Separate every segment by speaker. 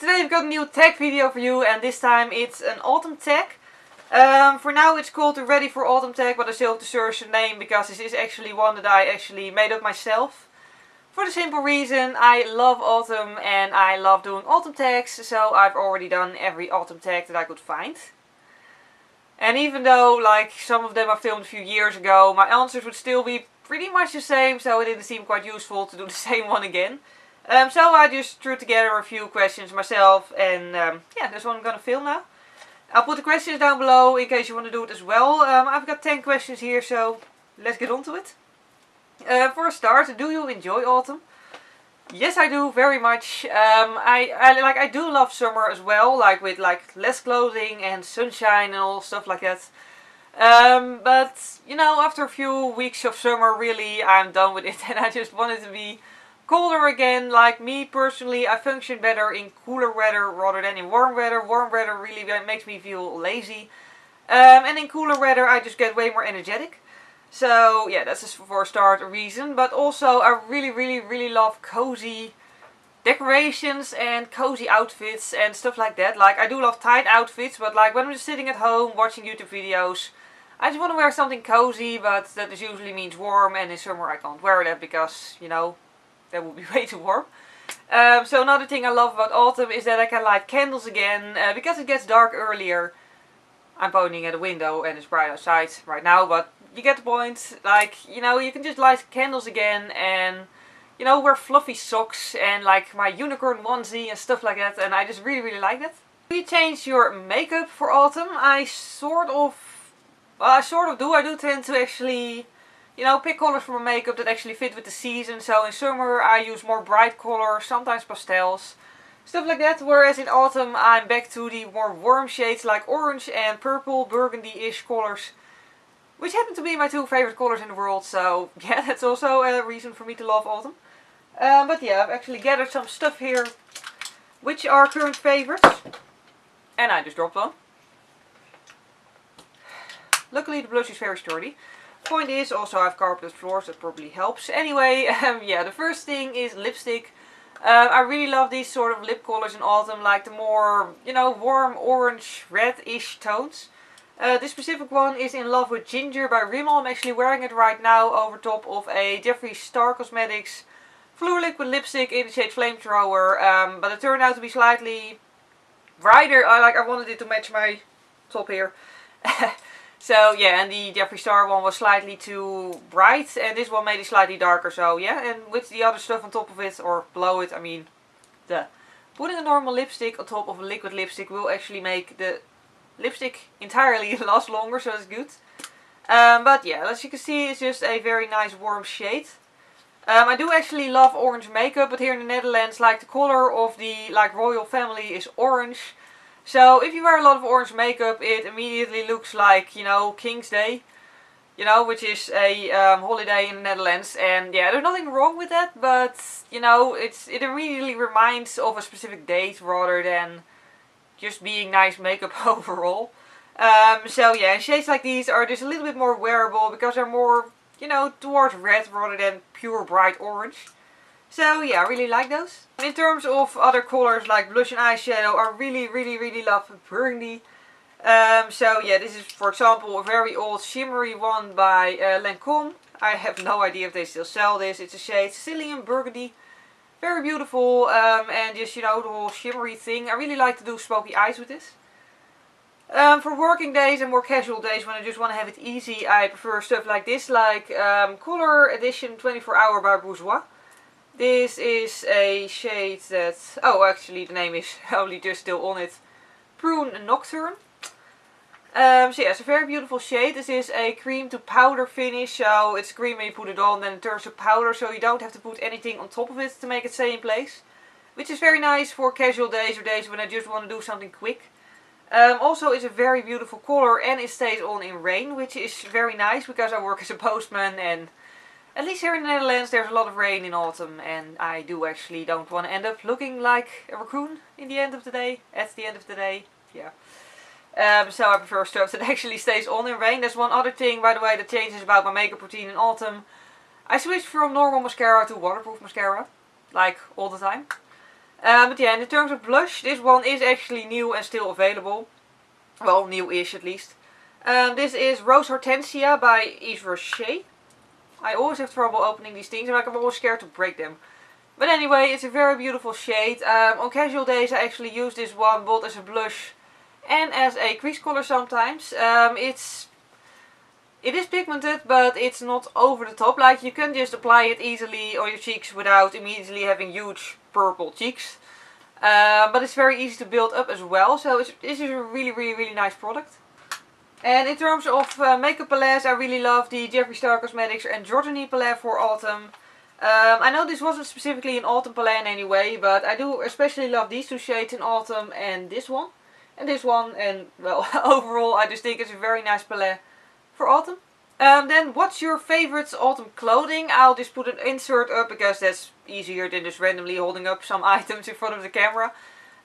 Speaker 1: today I've got a new tag video for you, and this time it's an autumn tag. For now it's called the Ready for Autumn tag, but I still have to search the name because this is actually one that I actually made up myself. For the simple reason, I love autumn and I love doing autumn tags, so I've already done every autumn tag that I could find. And even though like some of them I filmed a few years ago, my answers would still be pretty much the same, so it didn't seem quite useful to do the same one again. So I just threw together a few questions myself, and yeah, that's what I'm gonna film now. I'll put the questions down below in case you want to do it as well. I've got 10 questions here, so let's get on to it. For a start, do you enjoy autumn? Yes, I do very much. I do love summer as well, like with less clothing and sunshine and all stuff like that. But you know, after a few weeks of summer, really, I'm done with it, and I just want it to be colder again. Like me personally, I function better in cooler weather rather than in warm weather. Warm weather really makes me feel lazy, and in cooler weather I just get way more energetic. So yeah, that's just for a start a reason. But also I really love cozy decorations and cozy outfits and stuff like that. Like I do love tight outfits, but like when I'm just sitting at home watching YouTube videos, I just want to wear something cozy, but that just usually means warm, and in summer I can't wear that because, you know, that would be way too warm. So another thing I love about autumn is that I can light candles again, because it gets dark earlier. I'm pointing at a window and it's bright outside right now, but you get the point. Like, you know, you can just light candles again and, you know, wear fluffy socks and like my unicorn onesie and stuff like that, and I just really like that. Do you change your makeup for autumn? I sort of do. I do tend to actually, you know, pick colors for my makeup that actually fit with the season. So in summer I use more bright colors, sometimes pastels, stuff like that. Whereas in autumn I'm back to the more warm shades like orange and purple, burgundy-ish colors, which happen to be my two favorite colors in the world. So yeah, that's also a reason for me to love autumn. But yeah, I've actually gathered some stuff here, which are current favorites. And I just dropped one. Luckily the blush is very sturdy. Point is, also I have carpeted floors, that probably helps. Anyway, yeah, the first thing is lipstick. I really love these sort of lip colors in autumn, like the more, you know, warm orange, red-ish tones. This specific one is In Love with Ginger by Rimmel. I'm actually wearing it right now over top of a Jeffree Star Cosmetics Fluor Liquid Lipstick in the shade Flamethrower. But it turned out to be slightly brighter. I wanted it to match my top here. So yeah, and the Jeffree Star one was slightly too bright, and this one made it slightly darker. So yeah, and with the other stuff on top of it, or below it, I mean, putting a normal lipstick on top of a liquid lipstick will actually make the lipstick entirely last longer, so that's good. But yeah, as you can see, it's just a very nice warm shade. I do actually love orange makeup, but here in the Netherlands, like the color of the royal family is orange. So if you wear a lot of orange makeup, it immediately looks like, you know, King's Day, you know, which is a holiday in the Netherlands. And yeah, there's nothing wrong with that, but you know, it immediately reminds of a specific date rather than just being nice makeup overall. So yeah, shades like these are just a little bit more wearable because they're more, you know, towards red rather than pure bright orange. So yeah, I really like those. In terms of other colors like blush and eyeshadow, I really love burgundy. So yeah, this is for example a very old shimmery one by Lancome. I have no idea if they still sell this. It's a shade Sicilian Burgundy. Very beautiful, and just, you know, the whole shimmery thing. I really like to do smoky eyes with this. For working days and more casual days when I just want to have it easy, I prefer stuff like this, like Color Edition 24 Hour by Bourjois. This is a shade that, oh actually the name is only just still on it, Prune Nocturne. So yeah, it's a very beautiful shade. This is a cream to powder finish, so it's cream when you put it on, then it turns to powder, so you don't have to put anything on top of it to make it stay in place. Which is very nice for casual days or days when I just want to do something quick. Also it's a very beautiful color and it stays on in rain, which is very nice because I work as a postman, and at least here in the Netherlands there's a lot of rain in autumn, and I do actually don't want to end up looking like a raccoon in the end of the day, at the end of the day, yeah. So I prefer stuff that actually stays on in rain. There's one other thing, by the way, that changes about my makeup routine in autumn. I switched from normal mascara to waterproof mascara, like all the time. But yeah, and in terms of blush, this one is actually new and still available. Well, new-ish at least. This is Rose Hortensia by Yves Rocher. I always have trouble opening these things, and I'm always scared to break them. But anyway, it's a very beautiful shade. On casual days I actually use this one both as a blush and as a crease color sometimes. It is pigmented, but it's not over the top. Like, you can just apply it easily on your cheeks without immediately having huge purple cheeks. But it's very easy to build up as well. So this is a really nice product. And in terms of makeup palettes, I really love the Jeffree Star Cosmetics and Jordany palette for autumn. I know this wasn't specifically an autumn palette in any way, but I do especially love these two shades in autumn and this one. And this one, and well, overall I just think it's a very nice palette for autumn. Then what's your favorite autumn clothing? I'll just put an insert up because that's easier than just randomly holding up some items in front of the camera.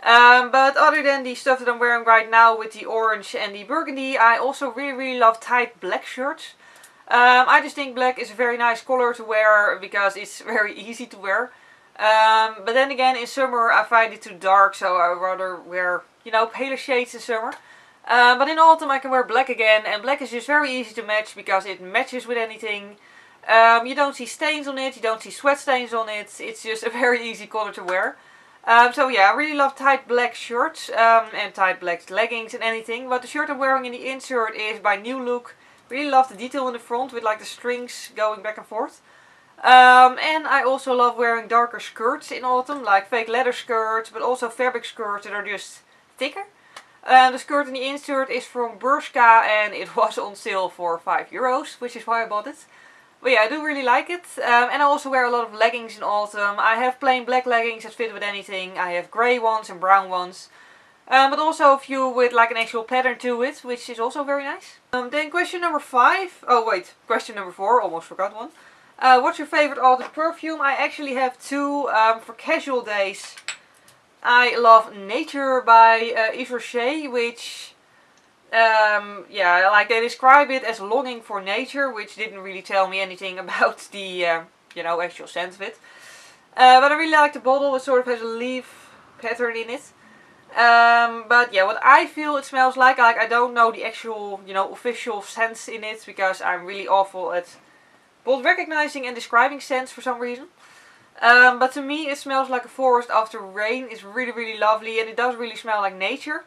Speaker 1: But other than the stuff that I'm wearing right now with the orange and the burgundy, I also really love tight black shirts. I just think black is a very nice color to wear because it's very easy to wear. But then again, in summer I find it too dark, so I rather wear, you know, paler shades in summer. But in autumn I can wear black again, and black is just very easy to match because it matches with anything. You don't see stains on it, you don't see sweat stains on it. It's just a very easy color to wear. So yeah, I really love tight black shirts and tight black leggings and anything. But the shirt I'm wearing in the insert is by New Look. Really love the detail in the front with like the strings going back and forth. And I also love wearing darker skirts in autumn, like fake leather skirts, but also fabric skirts that are just thicker. The skirt in the insert is from Bershka and it was on sale for €5, which is why I bought it. But yeah, I do really like it. And I also wear a lot of leggings in autumn. I have plain black leggings that fit with anything. I have grey ones and brown ones. But also a few with like an actual pattern to it, which is also very nice. Then question number 5. Oh wait, question number 4, almost forgot one. What's your favorite autumn perfume? I actually have two for casual days. I love Nature by Yves Rocher, which, yeah, like they describe it as longing for nature, which didn't really tell me anything about the, you know, actual scent of it. But I really like the bottle. It sort of has a leaf pattern in it. But yeah, what I feel it smells like I don't know the actual, you know, official scents in it, because I'm really awful at both recognizing and describing scents for some reason. But to me it smells like a forest after rain. It's really lovely, and it does really smell like nature.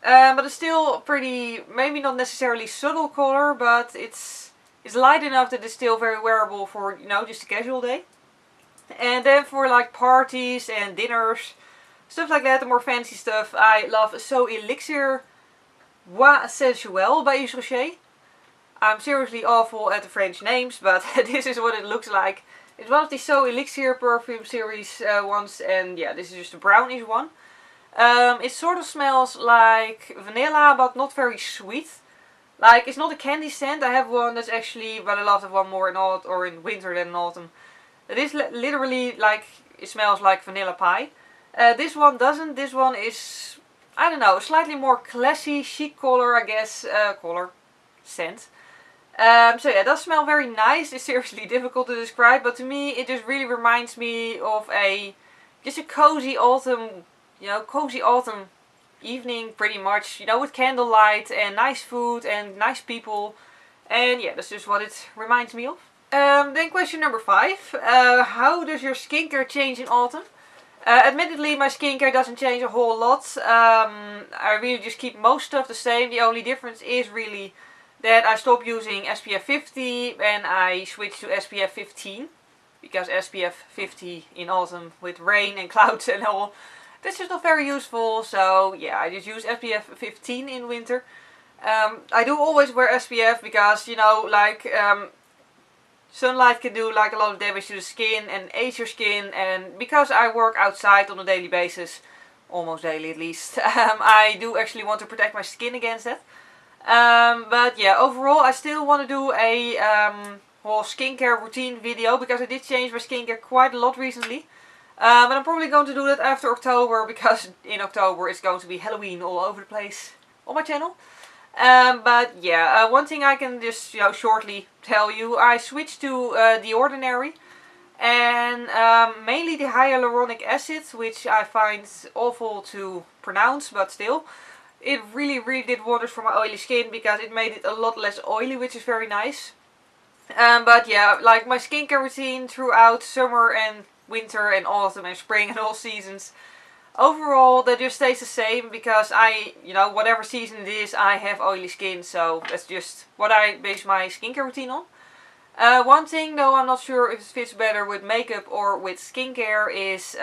Speaker 1: But it's still pretty, maybe not necessarily subtle color, but it's light enough that it's still very wearable for, you know, just a casual day. And then for like parties and dinners, stuff like that, the more fancy stuff, I love So Elixir Bois Sensuel by Yves Rocher. I'm seriously awful at the French names, but this is what it looks like. It's one of the So Elixir perfume series ones, and yeah, this is just a brownish one. It sort of smells like vanilla, but not very sweet. Like, it's not a candy scent. I have one that's actually, but I love that one more in autumn or in winter than in autumn. It is literally like, it smells like vanilla pie. This one doesn't. This one is, I don't know, a slightly more classy, chic color, I guess, scent. So yeah, it does smell very nice. It's seriously difficult to describe, but to me it just really reminds me of just a cozy autumn, you know, cozy autumn evening pretty much, you know, with candlelight and nice food and nice people. And yeah, that's just what it reminds me of. Then question number 5. How does your skincare change in autumn? Admittedly, my skincare doesn't change a whole lot. I really just keep most stuff the same. The only difference is really that I stopped using SPF 50 and I switched to SPF 15. Because SPF 50 in autumn with rain and clouds and all, this is not very useful. So yeah, I just use SPF 15 in winter. I do always wear SPF because, you know, like sunlight can do like a lot of damage to the skin and age your skin. And because I work outside on a daily basis, almost daily at least, I do actually want to protect my skin against that. But yeah, overall I still want to do a whole skincare routine video, because I did change my skincare quite a lot recently. But I'm probably going to do that after October, because in October it's going to be Halloween all over the place on my channel. But yeah, one thing I can just, you know, shortly tell you, I switched to The Ordinary. And mainly the hyaluronic acid, which I find awful to pronounce, but still. It really did wonders for my oily skin because it made it a lot less oily, which is very nice. But yeah, like my skincare routine throughout summer and winter and autumn and spring and all seasons, overall that just stays the same because whatever season it is, I have oily skin, so that's just what I base my skincare routine on. One thing though, I'm not sure if it fits better with makeup or with skincare, is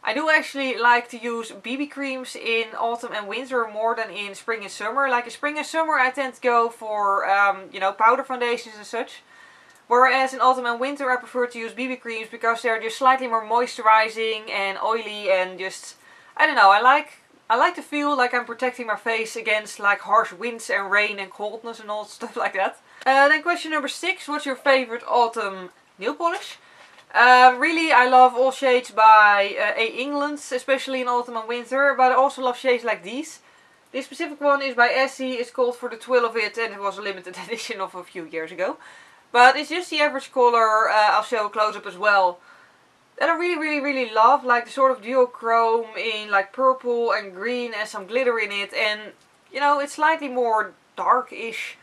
Speaker 1: I do actually like to use BB creams in autumn and winter more than in spring and summer. Like in spring and summer I tend to go for powder foundations and such. Whereas in autumn and winter I prefer to use BB creams because they're just slightly more moisturizing and oily, and just, I don't know, I like to feel like I'm protecting my face against like harsh winds and rain and coldness and all stuff like that. Then question number 6, what's your favorite autumn nail polish? Really, I love all shades by A. England, especially in autumn and winter, but I also love shades like these. This specific one is by Essie, it's called For the Thrill of It, and it was a limited edition of a few years ago. But it's just the average color, I'll show a close-up as well, that I really love, like the sort of duochrome in like purple and green and some glitter in it, and it's slightly more dark-ish,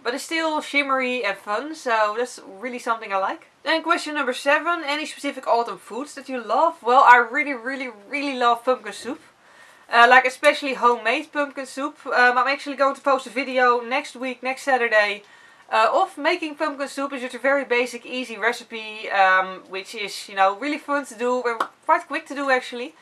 Speaker 1: but it's still shimmery and fun, so that's really something I like. Then question number 7, any specific autumn foods that you love? Well, I really love pumpkin soup. Like especially homemade pumpkin soup. I'm actually going to post a video next week, next Saturday, of making pumpkin soup. It's just a very basic, easy recipe, which is, really fun to do and quite quick to do actually.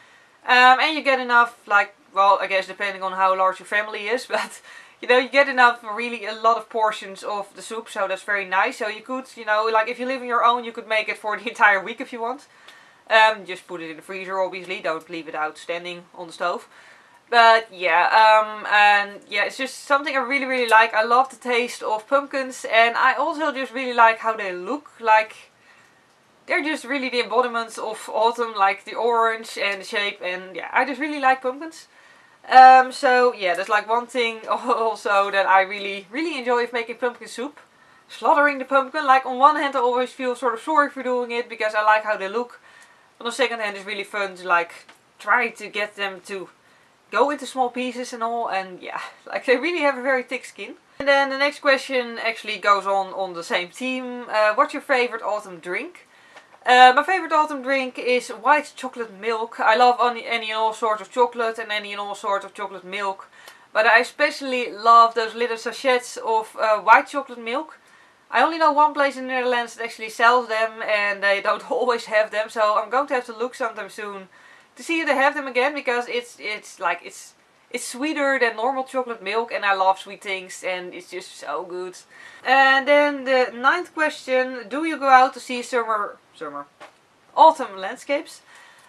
Speaker 1: And you get enough, like, well, I guess depending on how large your family is, but you get enough, really a lot of portions of the soup, so that's very nice. So you could, like if you live on your own, you could make it for the entire week if you want. Just put it in the freezer, obviously, don't leave it out standing on the stove. But yeah, and yeah, it's just something I really like. I love the taste of pumpkins, and I also just really like how they look. Like, they're just really the embodiments of autumn, like the orange and the shape, and yeah, I just really like pumpkins. So yeah, that's like one thing also that I really enjoy of making pumpkin soup. Slaughtering the pumpkin, like on one hand I always feel sort of sorry for doing it because I like how they look. But on the second hand it's really fun to like try to get them to go into small pieces and all, and yeah, like they really have a very thick skin. And then the next question actually goes on the same theme. What's your favorite autumn drink? My favorite autumn drink is white chocolate milk. I love any and all sorts of chocolate and any and all sorts of chocolate milk. But I especially love those little sachets of white chocolate milk. I only know one place in the Netherlands that actually sells them, and they don't always have them. So I'm going to have to look sometime soon to see if they have them again, because it's sweeter than normal chocolate milk, and I love sweet things, and it's just so good. And then the 9th question, do you go out to see autumn landscapes?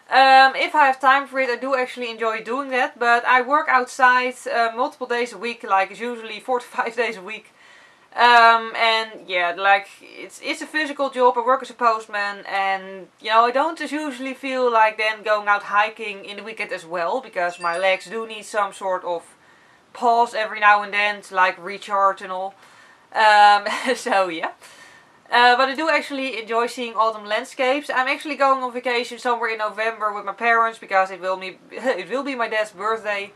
Speaker 1: If I have time for it, I do actually enjoy doing that, but I work outside multiple days a week, like it's usually 4 to 5 days a week. And yeah, like it's a physical job. I work as a postman, and I don't usually feel like then going out hiking in the weekend as well, because my legs do need some sort of pause every now and then to like recharge and all. So yeah. But I do actually enjoy seeing autumn landscapes. I'm actually going on vacation somewhere in November with my parents, because it will be my dad's birthday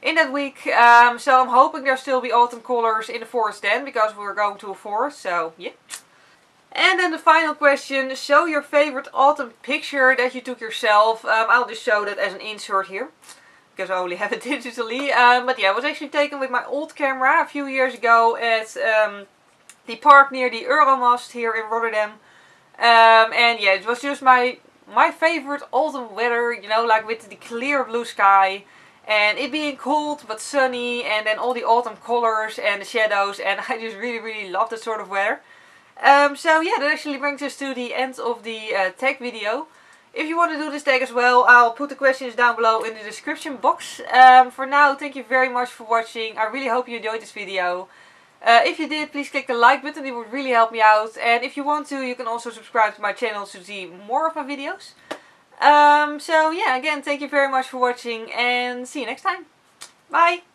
Speaker 1: in that week. So I'm hoping there'll still be autumn colors in the forest then, because we're going to a forest, so yeah. And then the final question, show your favorite autumn picture that you took yourself. I'll just show that as an insert here, because I only have it digitally. But yeah, it was actually taken with my old camera a few years ago at the park near the Euromast here in Rotterdam. And yeah, it was just my favorite autumn weather, like with the clear blue sky, and it being cold but sunny, and then all the autumn colors and the shadows, and I just really love that sort of weather. So yeah, that actually brings us to the end of the tag video. If you want to do this tag as well, I'll put the questions down below in the description box. For now, thank you very much for watching. I really hope you enjoyed this video. If you did, please click the like button, it would really help me out. And if you want to, you can also subscribe to my channel to see more of my videos. So yeah, again, thank you very much for watching, and see you next time. Bye!